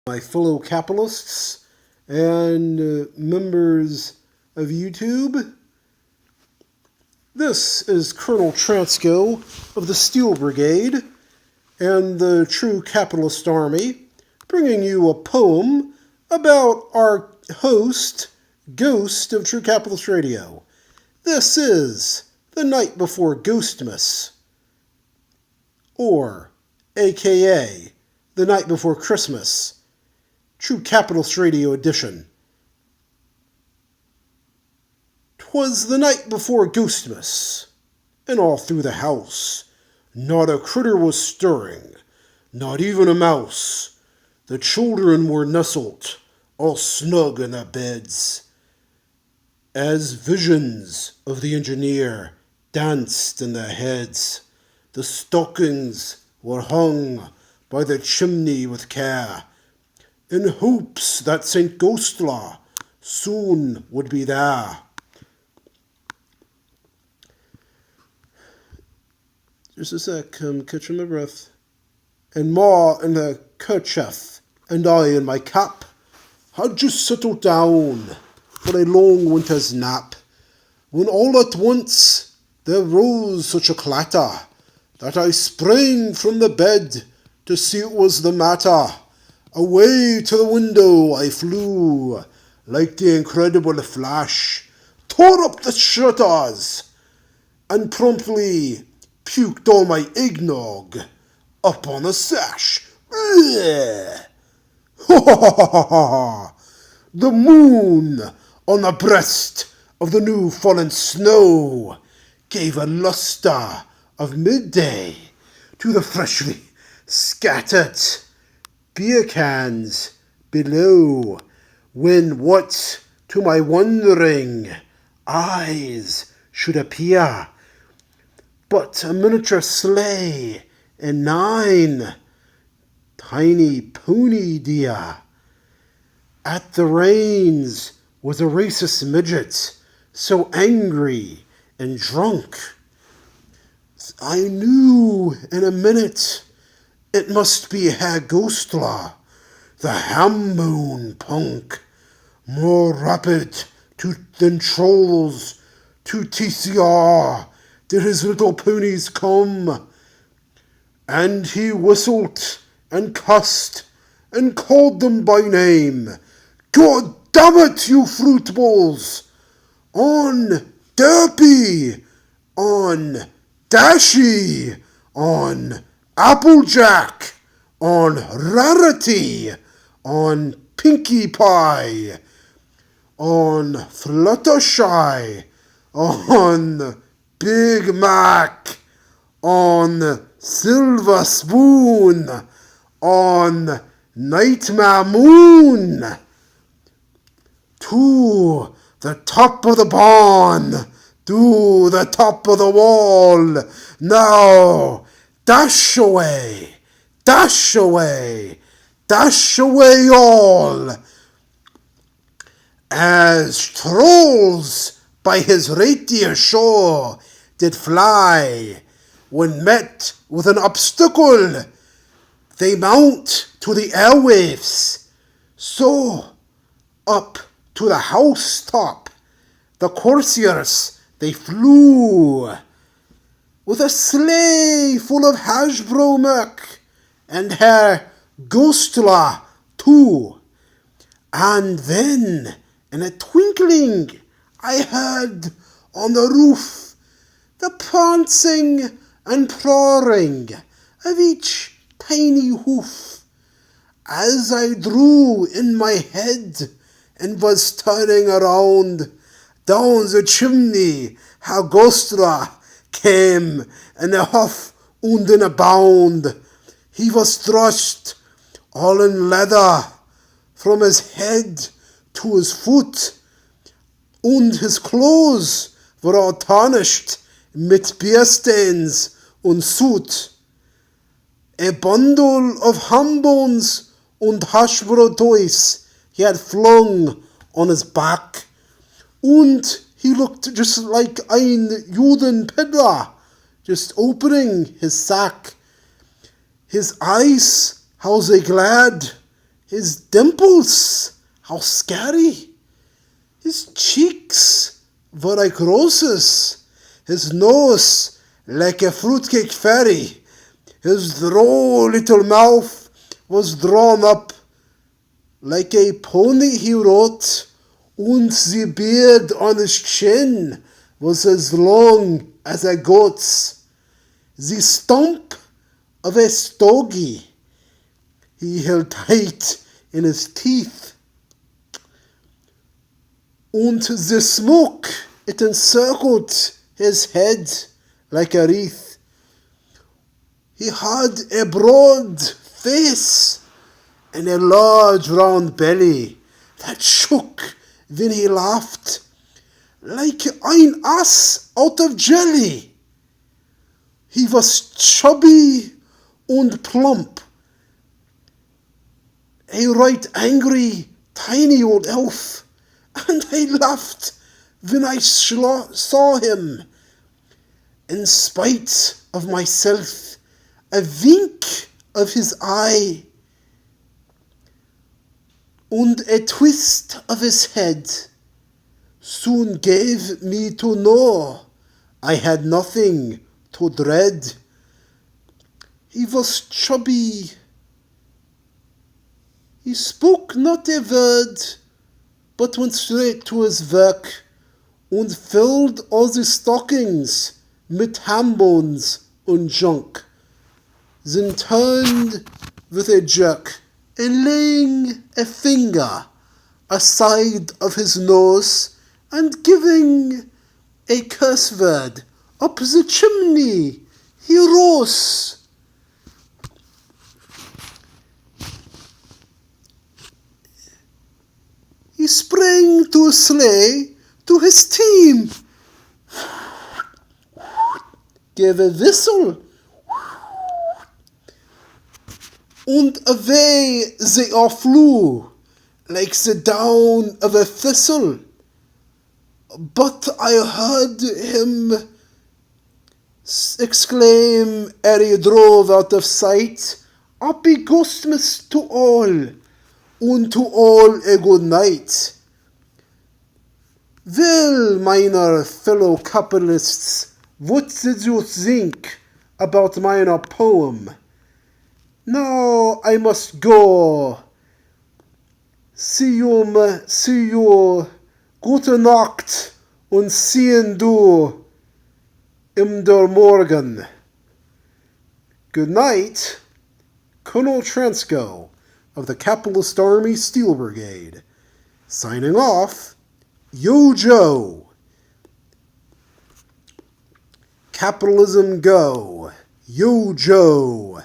My fellow capitalists and members of YouTube. This is Colonel Transco of the Steel Brigade and the True Capitalist Army, bringing you a poem about our host, Ghost of True Capitalist Radio. This is The Night Before Ghostmas, or AKA The Night Before Christmas, True Capitalist Radio Edition. 'Twas the night before Ghostmas, and all through the house not a critter was stirring, not even a mouse. The children were nestled, all snug in their beds, as visions of the engineer danced in their heads. The stockings were hung by the chimney with care, in hopes that Saint Ghostler soon would be there. Just a sec, catching my breath. And Ma in her kerchief, and I in my cap, had just settled down for a long winter's nap, when all at once there rose such a clatter, that I sprang from the bed to see what was the matter. Away to the window I flew, like the incredible Flash, tore up the shutters, and promptly puked all my eggnog up on the sash. The moon on the breast of the new fallen snow gave a lustre of midday to the freshly scattered beer cans below, when what to my wondering eyes should appear but a miniature sleigh and 9 tiny pony deer. At the reins was a racist midget, so angry and drunk. I knew in a minute it must be Herr Ghostler, the ham-bone punk, more rapid than trolls to TCR did his little ponies come. And he whistled and cussed and called them by name. God damn it, you fruit balls! On Derpy! On Dashy! On Applejack! On Rarity! On Pinkie Pie! On Fluttershy! On Big Mac! On Silver Spoon! On Nightmare Moon! To the top of the barn! To the top of the wall! Now, dash away! Dash away! Dash away all! As trolls by his reindeer shore did fly, when met with an obstacle, they mount to the airwaves. So, up to the housetop, the courtiers they flew, with a sleigh full of Hasbro milk, and Herr Ghostler too. And then, in a twinkling, I heard on the roof the prancing and pawing of each tiny hoof, as I drew in my head and was turning around. Down the chimney Herr Ghostler came in a huff and in a bound. He was dressed all in leather from his head to his foot, and his clothes were all tarnished mit beer stains and soot. A bundle of ham bones and Hasbro toys he had flung on his back, and he looked just like ein Juden peddler, just opening his sack. His eyes, how they glared, His dimples, how scary. His cheeks were like roses. His nose like a fruitcake fairy. His droll little mouth was drawn up like a pony, he wrote, and the beard on his chin was as long as a goat's. The stump of a stogie he held tight in his teeth, and the smoke, it encircled his head like a wreath. He had a broad face and a large round belly that shook when he laughed, like an ass out of jelly. He was chubby and plump, a right angry, tiny old elf, and I laughed when I saw him. In spite of myself, a wink of his eye and a twist of his head soon gave me to know I had nothing to dread. He was chubby. He spoke not a word, but went straight to his work and filled all the stockings with ham bones and junk, then turned with a jerk, and laying a finger aside of his nose and giving a curse word up the chimney, he rose. He sprang to a sleigh to his team, gave a whistle, and away they all flew like the down of a thistle. But I heard him exclaim ere he drove out of sight, "Happy Ghostmas to all, and to all a good night." Well, minor fellow capitalists, what did you think about minor poem? Now I must go. See you, gute Nacht, und sehen du in der Morgen. Good night, Colonel Transco of the Capitalist Army Steel Brigade. Signing off, Yo Joe. Capitalism go. Yo Joe.